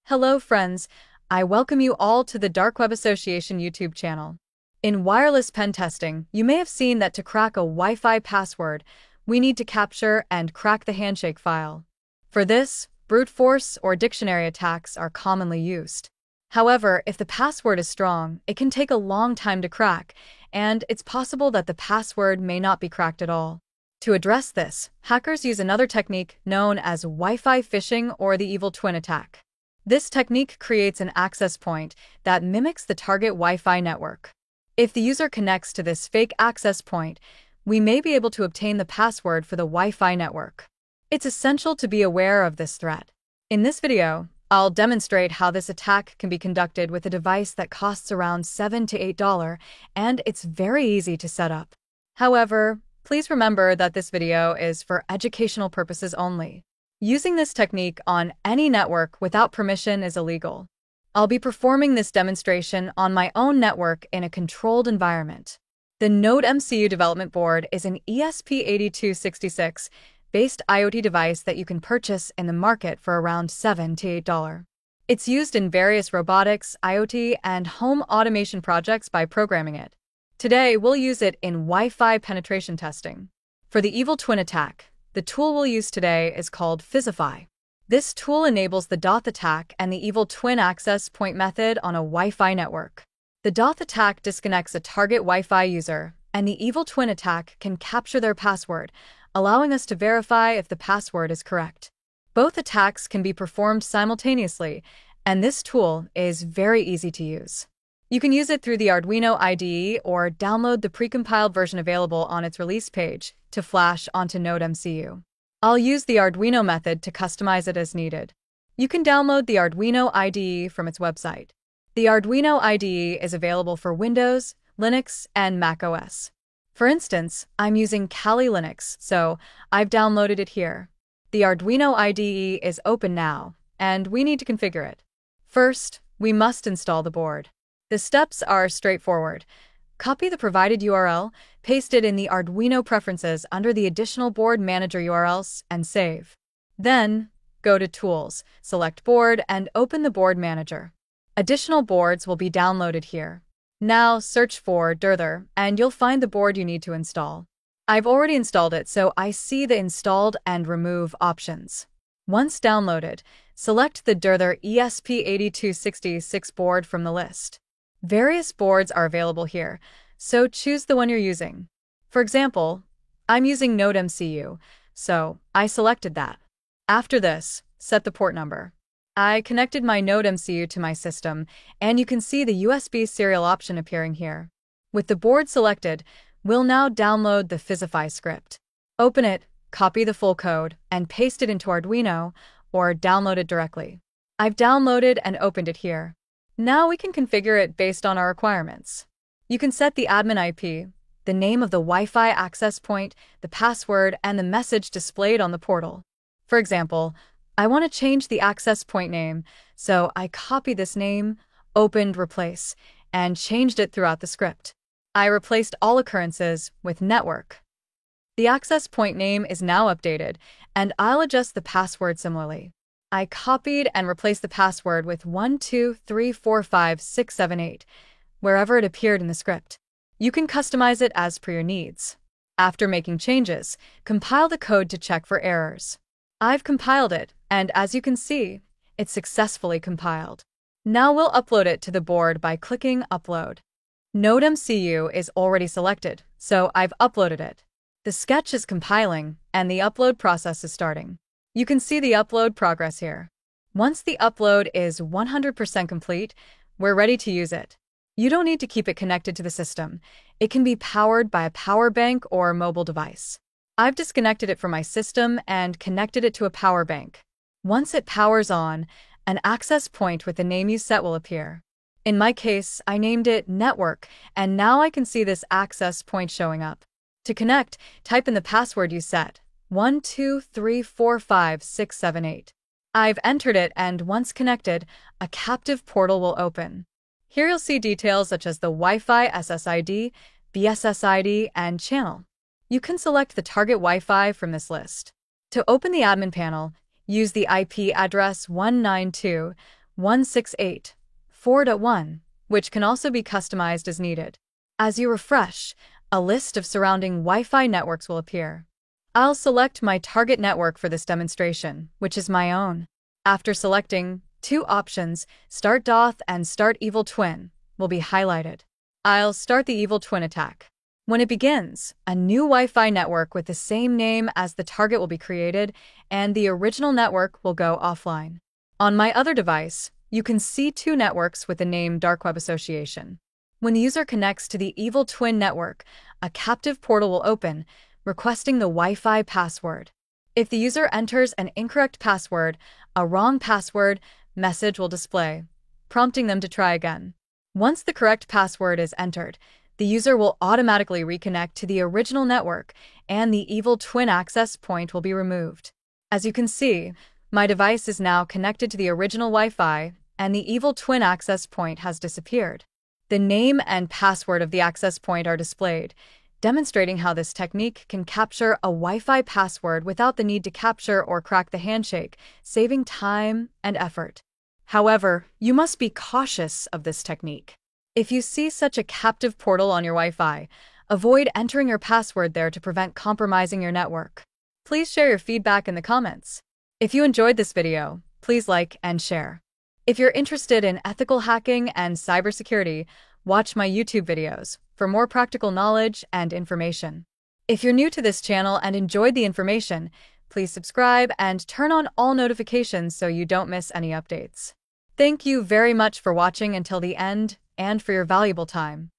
Hello friends, I welcome you all to the Dark Web Association YouTube channel. In wireless pen testing, you may have seen that to crack a Wi-Fi password, we need to capture and crack the handshake file. For this, brute force or dictionary attacks are commonly used. However, if the password is strong, it can take a long time to crack, and it's possible that the password may not be cracked at all. To address this, hackers use another technique known as Wi-Fi phishing or the evil twin attack. This technique creates an access point that mimics the target Wi-Fi network. If the user connects to this fake access point, we may be able to obtain the password for the Wi-Fi network. It's essential to be aware of this threat. In this video, I'll demonstrate how this attack can be conducted with a device that costs around $7 to $8, and it's very easy to set up. However, please remember that this video is for educational purposes only. Using this technique on any network without permission is illegal. I'll be performing this demonstration on my own network in a controlled environment. The Node MCU development board is an ESP8266 based IoT device that you can purchase in the market for around $7 to $8. It's used in various robotics, IoT, and home automation projects by programming it. Today, we'll use it in Wi-Fi penetration testing. For the evil twin attack, the tool we'll use today is called Physify. This tool enables the DoTH attack and the evil twin access point method on a Wi-Fi network. The DoTH attack disconnects a target Wi-Fi user, and the evil twin attack can capture their password, allowing us to verify if the password is correct. Both attacks can be performed simultaneously, and this tool is very easy to use. You can use it through the Arduino IDE or download the precompiled version available on its release page to flash onto Node MCU. I'll use the Arduino method to customize it as needed. You can download the Arduino IDE from its website. The Arduino IDE is available for Windows, Linux, and Mac OS. For instance, I'm using Kali Linux, so I've downloaded it here. The Arduino IDE is open now, and we need to configure it. First, we must install the board. The steps are straightforward. Copy the provided URL, paste it in the Arduino preferences under the additional board manager URLs, and save. Then, go to Tools, select Board, and open the board manager. Additional boards will be downloaded here. Now, search for Drthr, and you'll find the board you need to install. I've already installed it, so I see the Installed and Remove options. Once downloaded, select the Drthr ESP8266 board from the list. Various boards are available here, so choose the one you're using. For example, I'm using Node MCU, so I selected that. After this, set the port number. I connected my Node MCU to my system, and you can see the USB serial option appearing here. With the board selected, we'll now download the Physify script. Open it, copy the full code, and paste it into Arduino, or download it directly. I've downloaded and opened it here. Now we can configure it based on our requirements. You can set the admin IP, the name of the Wi-Fi access point, the password, and the message displayed on the portal. For example, I want to change the access point name, so I copy this name, opened replace, and changed it throughout the script. I replaced all occurrences with network. The access point name is now updated, and I'll adjust the password similarly. I copied and replaced the password with 123456778, wherever it appeared in the script. You can customize it as per your needs. After making changes, compile the code to check for errors. I've compiled it, and as you can see, it's successfully compiled. Now we'll upload it to the board by clicking Upload. Node MCU is already selected, so I've uploaded it. The sketch is compiling, and the upload process is starting. You can see the upload progress here. Once the upload is 100% complete, we're ready to use it. You don't need to keep it connected to the system. It can be powered by a power bank or mobile device. I've disconnected it from my system and connected it to a power bank. Once it powers on, an access point with the name you set will appear. In my case, I named it Network, and now I can see this access point showing up. To connect, type in the password you set. 123456778. I've entered it, and once connected, a captive portal will open. Here you'll see details such as the Wi-Fi SSID, BSSID, and channel. You can select the target Wi-Fi from this list. To open the admin panel, use the IP address 192 168.4.1, which can also be customized as needed. As you refresh, a list of surrounding Wi-Fi networks will appear. I'll select my target network for this demonstration, which is my own. After selecting, two options, Start DOTH and Start Evil Twin, will be highlighted. I'll start the Evil Twin attack. When it begins, a new Wi-Fi network with the same name as the target will be created, and the original network will go offline. On my other device, you can see two networks with the name Dark Web Association. When the user connects to the Evil Twin network, a captive portal will open, requesting the Wi-Fi password. If the user enters an incorrect password, a wrong password message will display, prompting them to try again. Once the correct password is entered, the user will automatically reconnect to the original network, and the Evil Twin access point will be removed. As you can see, my device is now connected to the original Wi-Fi, and the Evil Twin access point has disappeared. The name and password of the access point are displayed, demonstrating how this technique can capture a Wi-Fi password without the need to capture or crack the handshake, saving time and effort. However, you must be cautious of this technique. If you see such a captive portal on your Wi-Fi, avoid entering your password there to prevent compromising your network. Please share your feedback in the comments. If you enjoyed this video, please like and share. If you're interested in ethical hacking and cybersecurity, watch my YouTube videos for more practical knowledge and information. If you're new to this channel and enjoyed the information, please subscribe and turn on all notifications so you don't miss any updates. Thank you very much for watching until the end and for your valuable time.